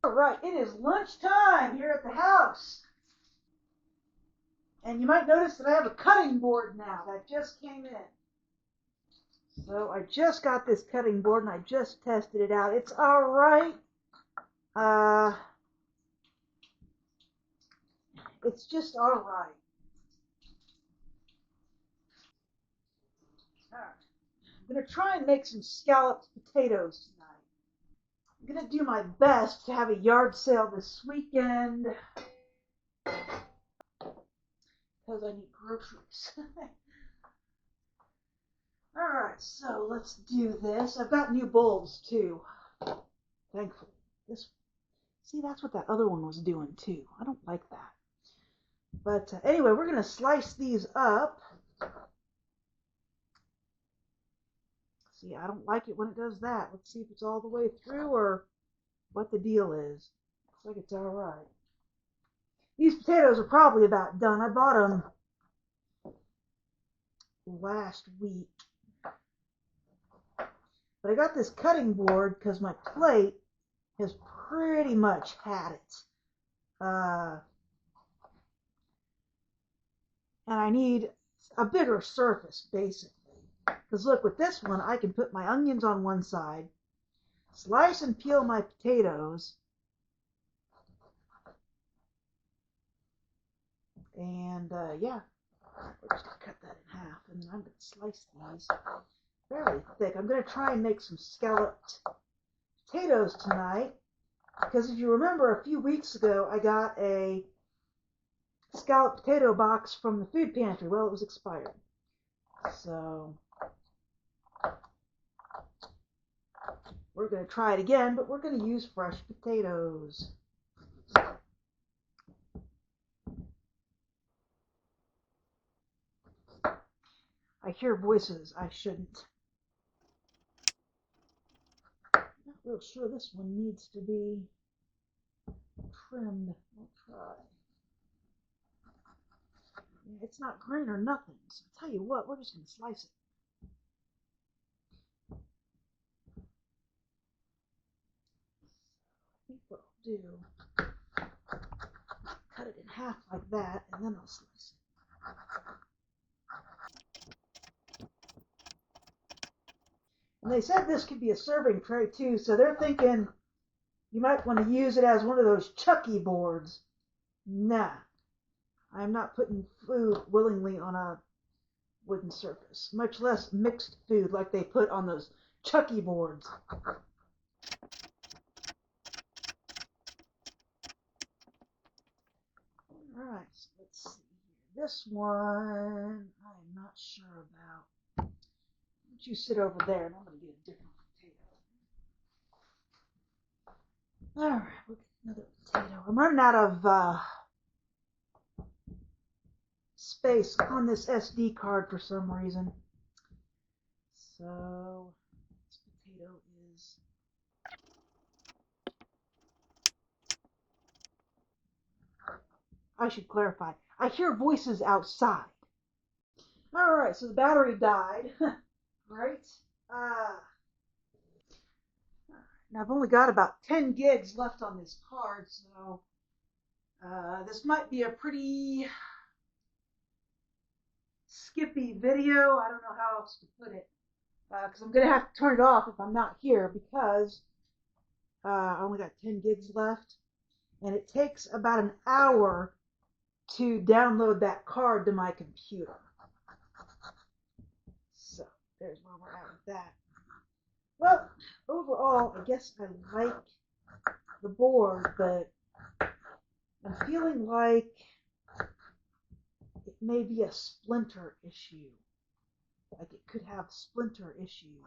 All right, it is lunchtime here at the house. And you might notice that I have a cutting board now that just came in. So I just got this cutting board and I just tested it out. It's all right. It's just all right. All right. I'm going to try and make some scalloped potatoes tonight. I'm going to do my best to have a yard sale this weekend because I need groceries. All right, so let's do this. I've got new bowls too, thankfully. See, that's what that other one was doing too. I don't like that. But anyway, we're going to slice these up. See, I don't like it when it does that. Let's see if it's all the way through or what the deal is. Looks like it's all right. These potatoes are probably about done. I bought them last week. But I got this cutting board because my plate has pretty much had it. And I need a bigger surface, basically. Because look, with this one, I can put my onions on one side, slice and peel my potatoes, and yeah, we're just going to cut that in half, and then I'm going to slice these fairly thick. I'm going to try and make some scalloped potatoes tonight, because if you remember a few weeks ago, I got a scalloped potato box from the food pantry. Well, it was expired. So we're going to try it again, but we're going to use fresh potatoes. I hear voices I shouldn't. Not real sure this one needs to be trimmed. I'll try. Yeah, it's not green or nothing, so I'll tell you what, we're just going to slice it. I think what I'll do, cut it in half like that, and then I'll slice it. And they said this could be a serving tray too, so they're thinking you might want to use it as one of those Chucky boards. Nah, I'm not putting food willingly on a wooden surface, much less mixed food like they put on those Chucky boards. Alright, so let's see here. This one, I'm not sure about. Why don't you sit over there and I'm going to get a different potato. Alright, we'll get another potato. I'm running out of space on this SD card for some reason. So, this potato is... I should clarify. I hear voices outside. Alright, so the battery died. Right? Now I've only got about 10 gigs left on this card, so this might be a pretty skippy video. I don't know how else to put it, because I'm going to have to turn it off if I'm not here, because I only got 10 gigs left, and it takes about an hour to download that card to my computer. So there's where we're at with that. Well, overall, I guess I like the board, but I'm feeling like it may be a splinter issue. Like it could have splinter issues.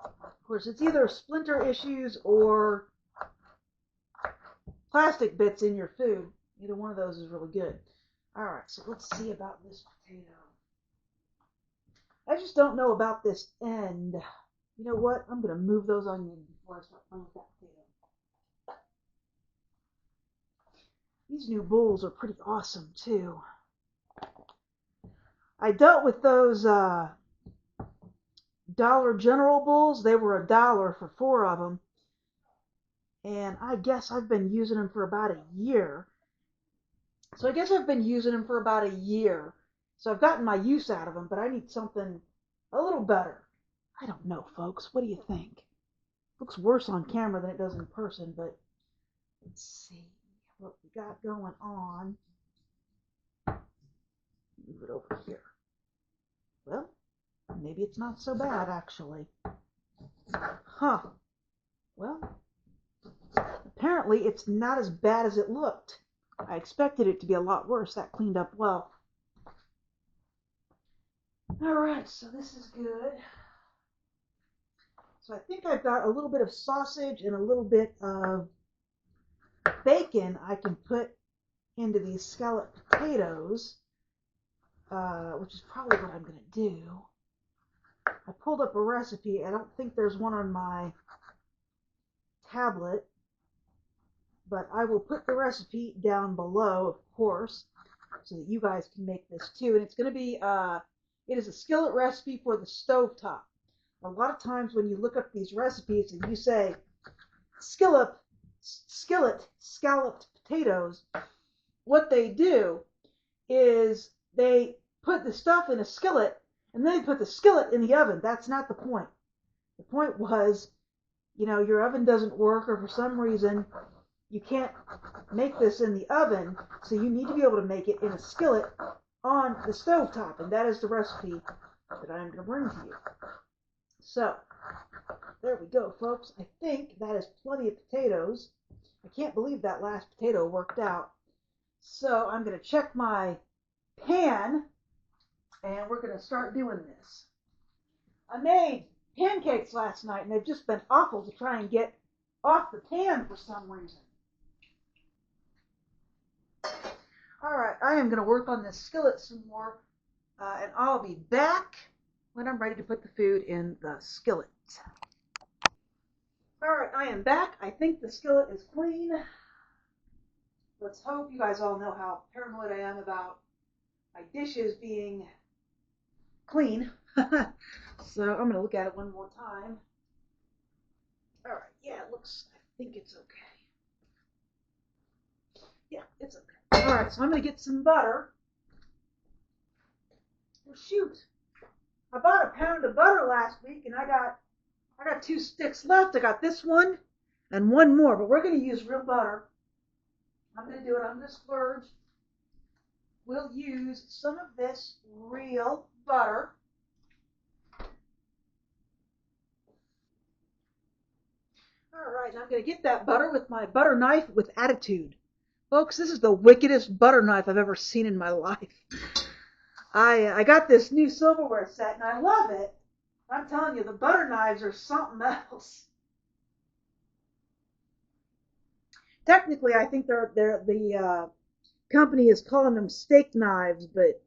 Of course, it's either splinter issues or plastic bits in your food. Either one of those is really good. Alright, so let's see about this potato. I just don't know about this end. You know what? I'm going to move those onions before I start playing with that potato. These new bowls are pretty awesome, too. I dealt with those Dollar General bowls. They were $1 for 4 of them. and I guess I've been using them for about a year. So I guess I've been using them for about a year. So I've gotten my use out of them, but I need something a little better. I don't know, folks. What do you think? Looks worse on camera than it does in person, but let's see what we got going on. Move it over here. Well, maybe it's not so bad, actually. Huh. Well, apparently it's not as bad as it looked. I expected it to be a lot worse. That cleaned up well. Alright, so this is good. So I think I've got a little bit of sausage and a little bit of bacon I can put into these scalloped potatoes, which is probably what I'm going to do. I pulled up a recipe. I don't think there's one on my tablet, but I will put the recipe down below, of course, so that you guys can make this too. And it's going to be, it is a skillet recipe for the stovetop. A lot of times when you look up these recipes and you say scalloped potatoes, what they do is they put the stuff in a skillet and then they put the skillet in the oven. That's not the point. The point was, you know, your oven doesn't work, or for some reason you can't make this in the oven, so you need to be able to make it in a skillet on the stovetop, and that is the recipe that I'm going to bring to you. So, there we go, folks. I think that is plenty of potatoes. I can't believe that last potato worked out. So, I'm going to check my pan, and we're going to start doing this. I made pancakes last night, and they've just been awful to try and get off the pan for some reason. Alright, I am going to work on this skillet some more, and I'll be back when I'm ready to put the food in the skillet. Alright, I am back. I think the skillet is clean. Let's hope. You guys all know how paranoid I am about my dishes being clean. So I'm going to look at it one more time. Alright, yeah, it looks, I think it's okay. Yeah, it's okay. Alright, so I'm going to get some butter. Oh, shoot. I bought a pound of butter last week, and I got 2 sticks left. I got this one and one more, but we're going to use real butter. I'm going to do it. I'm going to splurge. We'll use some of this real butter. All right, I'm going to get that butter with my butter knife with attitude. Folks, this is the wickedest butter knife I've ever seen in my life. I got this new silverware set, and I love it. I'm telling you, the butter knives are something else. Technically, I think the company is calling them steak knives, but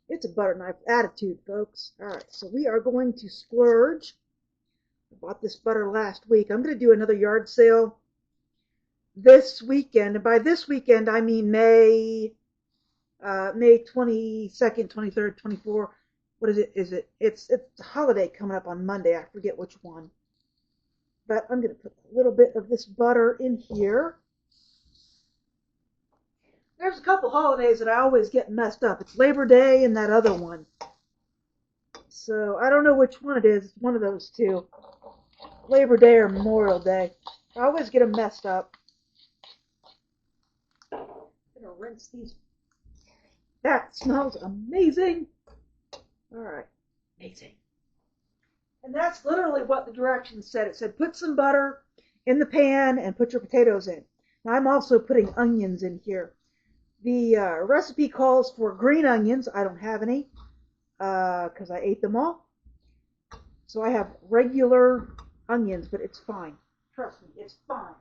it's a butter knife attitude, folks. All right, so we are going to splurge. I bought this butter last week. I'm going to do another yard sale this weekend, and by this weekend I mean May 22nd, 23rd, 24th. What is it? It's a holiday coming up on Monday. I forget which one. But I'm going to put a little bit of this butter in here. There's a couple holidays that I always get messed up. It's Labor Day and that other one. So I don't know which one it is. It's one of those two. Labor Day or Memorial Day. I always get them messed up. I'm going to rinse these. That smells amazing. Alright, amazing. And that's literally what the directions said. It said put some butter in the pan and put your potatoes in. Now I'm also putting onions in here. The recipe calls for green onions. I don't have any because I ate them all. So I have regular onions, but it's fine. Trust me, it's fine.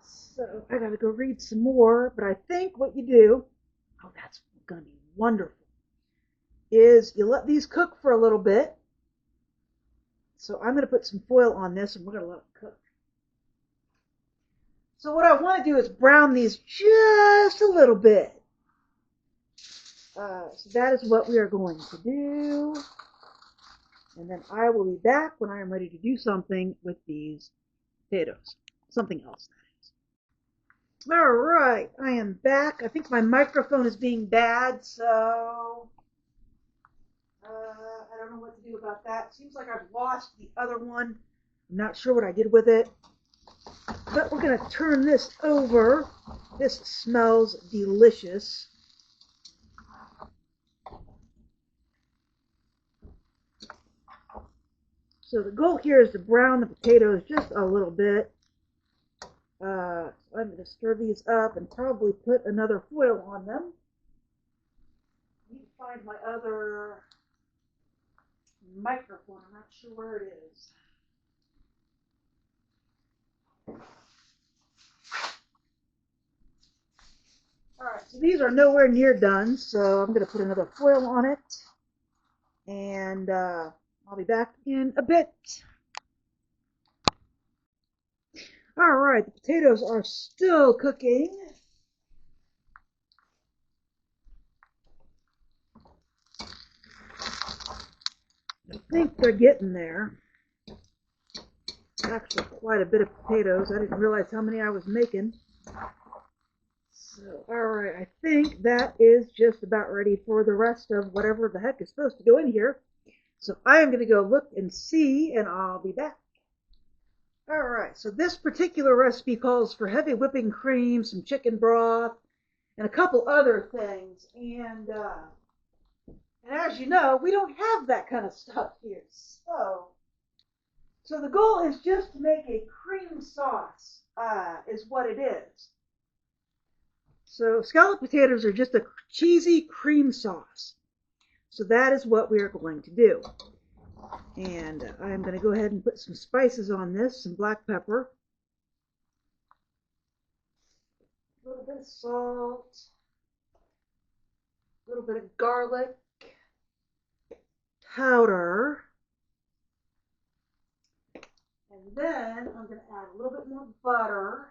So I gotta go read some more, but I think what you do, oh, that's gonna be wonderful, is you let these cook for a little bit. So I'm gonna put some foil on this and we're gonna let it cook. So what I want to do is brown these just a little bit. So that is what we are going to do. And then I will be back when I am ready to do something with these potatoes. Something else, that is. All right, I am back. I think my microphone is being bad, so I don't know what to do about that. Seems like I've lost the other one. I'm not sure what I did with it. But we're going to turn this over. This smells delicious. So the goal here is to brown the potatoes just a little bit. I'm going to stir these up and probably put another foil on them. I need to find my other microphone. I'm not sure where it is. Alright, so these are nowhere near done, so I'm going to put another foil on it. And I'll be back in a bit. Alright, the potatoes are still cooking. I think they're getting there. It's actually quite a bit of potatoes. I didn't realize how many I was making. So, alright, I think that is just about ready for the rest of whatever the heck is supposed to go in here. So I am going to go look and see, and I'll be back. Alright, so this particular recipe calls for heavy whipping cream, some chicken broth, and a couple other things. And as you know, we don't have that kind of stuff here. So the goal is just to make a cream sauce, is what it is. So scalloped potatoes are just a cheesy cream sauce. So that is what we are going to do. And I'm going to go ahead and put some spices on this, some black pepper, a little bit of salt, a little bit of garlic powder, and then I'm going to add a little bit more butter.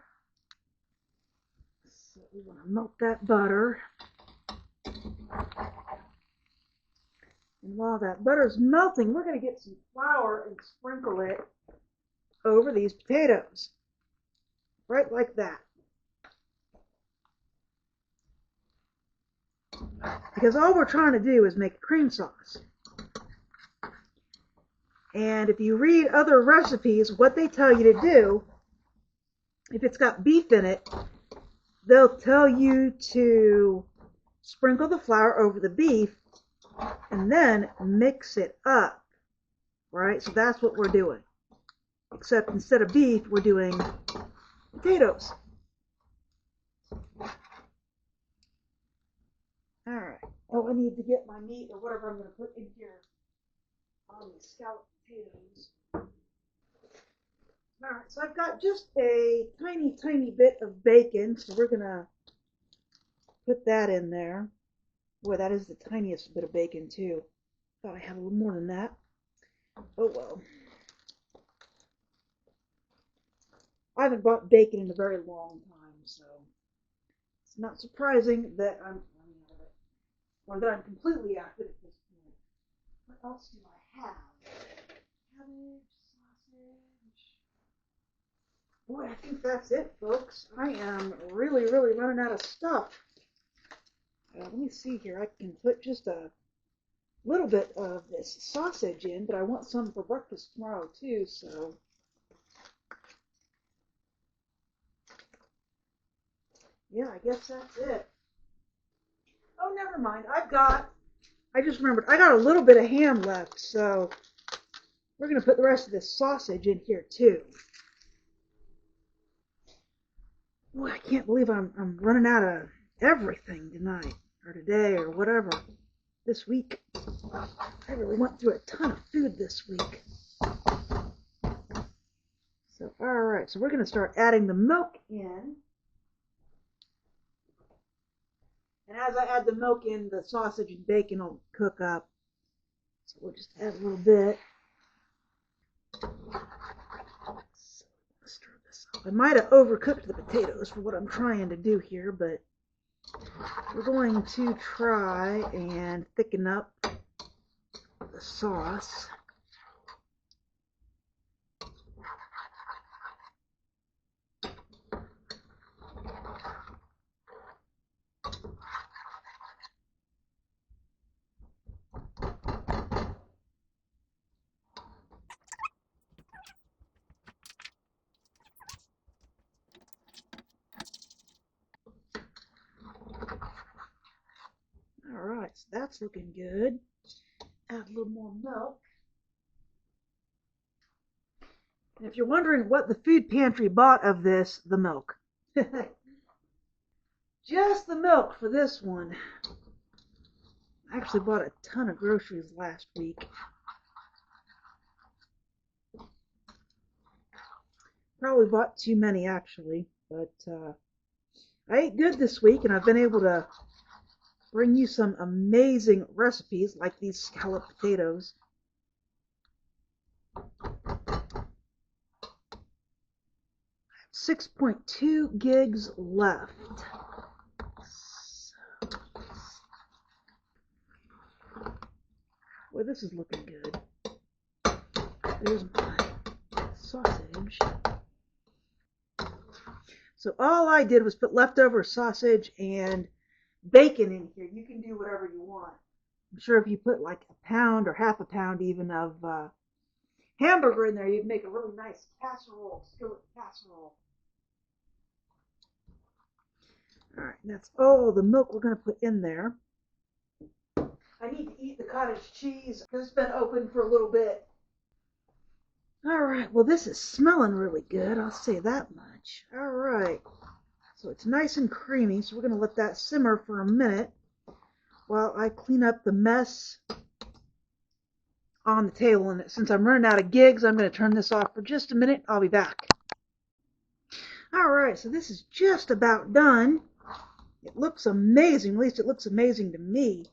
So we want to melt that butter. And while that butter is melting, we're going to get some flour and sprinkle it over these potatoes. Right like that. Because all we're trying to do is make a cream sauce. And if you read other recipes, what they tell you to do, if it's got beef in it, they'll tell you to sprinkle the flour over the beef and then mix it up, right? So that's what we're doing. Except instead of beef, we're doing potatoes. All right. Oh, I need to get my meat or whatever I'm going to put in here on the scalloped potatoes. All right, so I've got just a tiny, tiny bit of bacon, so we're going to put that in there. Boy, that is the tiniest bit of bacon, too. Thought I had a little more than that. Oh, well. I haven't bought bacon in a very long time, so it's not surprising that I'm running out of it. Or that I'm completely out of it at this point. What else do I have? Cabbage, sausage. Boy, I think that's it, folks. I am really, really running out of stuff. Let me see here. I can put just a little bit of this sausage in, but I want some for breakfast tomorrow too, so. Yeah, I guess that's it. Oh, never mind. I just remembered, I got a little bit of ham left, so we're going to put the rest of this sausage in here too. Boy, I can't believe I'm running out of everything tonight, or today, or whatever, this week. I really went through a ton of food this week. So, alright, so we're going to start adding the milk in. And as I add the milk in, the sausage and bacon will cook up. So we'll just add a little bit. So, stir this up. I might have overcooked the potatoes for what I'm trying to do here, but we're going to try and thicken up the sauce. that's looking good. Add a little more milk. And if you're wondering what the food pantry bought of this, the milk. Just the milk for this one. I actually bought a ton of groceries last week. Probably bought too many actually, but I ate good this week, and I've been able to bring you some amazing recipes like these scalloped potatoes. 6.2 gigs left. Well, this is looking good. There's my sausage. So all I did was put leftover sausage and bacon in here. You can do whatever you want. I'm sure if you put like a pound or half a pound even of hamburger in there, you'd make a really nice casserole, skillet casserole. All right, that's all the milk we're going to put in there. I need to eat the cottage cheese because it's been open for a little bit. All right, well, this is smelling really good. I'll say that much. All right, so it's nice and creamy, so we're going to let that simmer for a minute while I clean up the mess on the table. And since I'm running out of gigs, I'm going to turn this off for just a minute. I'll be back. All right, so this is just about done. It looks amazing. At least it looks amazing to me.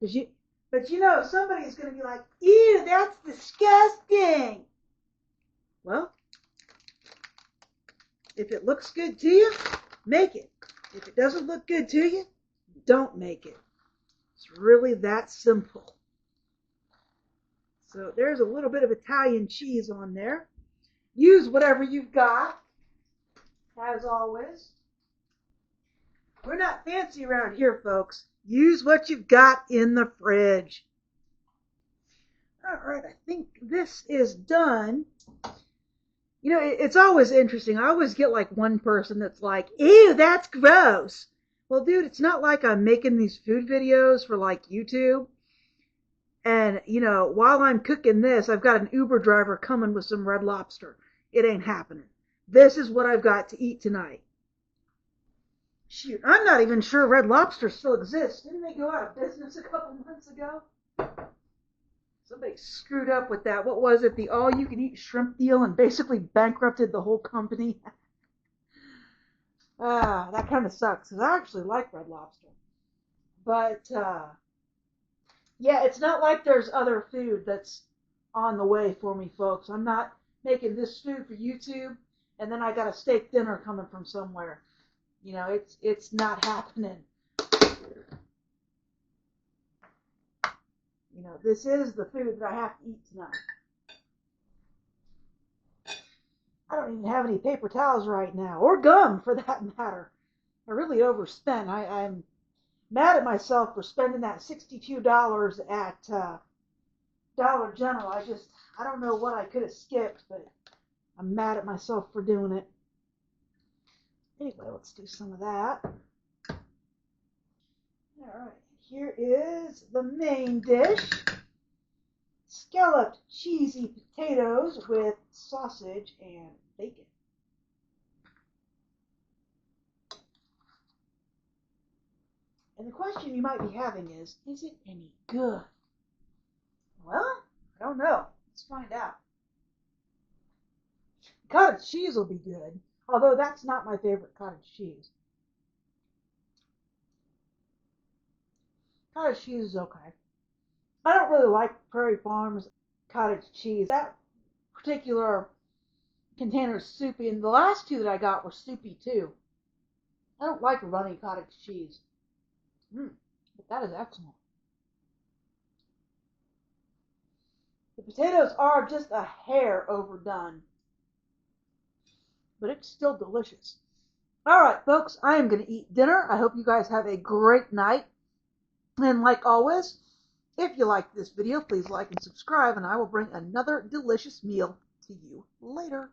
But you know, somebody's going to be like, ew, that's disgusting. Well, if it looks good to you, make it. If it doesn't look good to you, don't make it. It's really that simple. So there's a little bit of Italian cheese on there. Use whatever you've got, as always. We're not fancy around here, folks. Use what you've got in the fridge. All right, I think this is done. You know, it's always interesting. I always get like one person that's like, ew, that's gross. Well, dude, it's not like I'm making these food videos for like YouTube. And, you know, while I'm cooking this, I've got an Uber driver coming with some Red Lobster. It ain't happening. This is what I've got to eat tonight. Shoot, I'm not even sure Red Lobster still exists. Didn't they go out of business a couple months ago? Somebody screwed up with that. What was it? The all-you-can-eat shrimp deal and basically bankrupted the whole company. That kind of sucks because I actually like Red Lobster. But, yeah, it's not like there's other food that's on the way for me, folks. I'm not making this food for YouTube and then I got a steak dinner coming from somewhere. You know, it's not happening. You know, this is the food that I have to eat tonight. I don't even have any paper towels right now, or gum for that matter. I really overspent. I'm mad at myself for spending that $62 at Dollar General. I don't know what I could have skipped, but I'm mad at myself for doing it. Anyway, let's do some of that. All right, here is the main dish. Scalloped cheesy potatoes with sausage and bacon. And the question you might be having is it any good? Well, I don't know. Let's find out. Cottage cheese will be good, although that's not my favorite cottage cheese. Cottage cheese is okay. I don't really like Prairie Farms cottage cheese. That particular container is soupy, and the last two that I got were soupy too. I don't like runny cottage cheese. But that is excellent. The potatoes are just a hair overdone, but it's still delicious. All right, folks, I am going to eat dinner. I hope you guys have a great night. And like always, if you like this video, please like and subscribe, and I will bring another delicious meal to you later.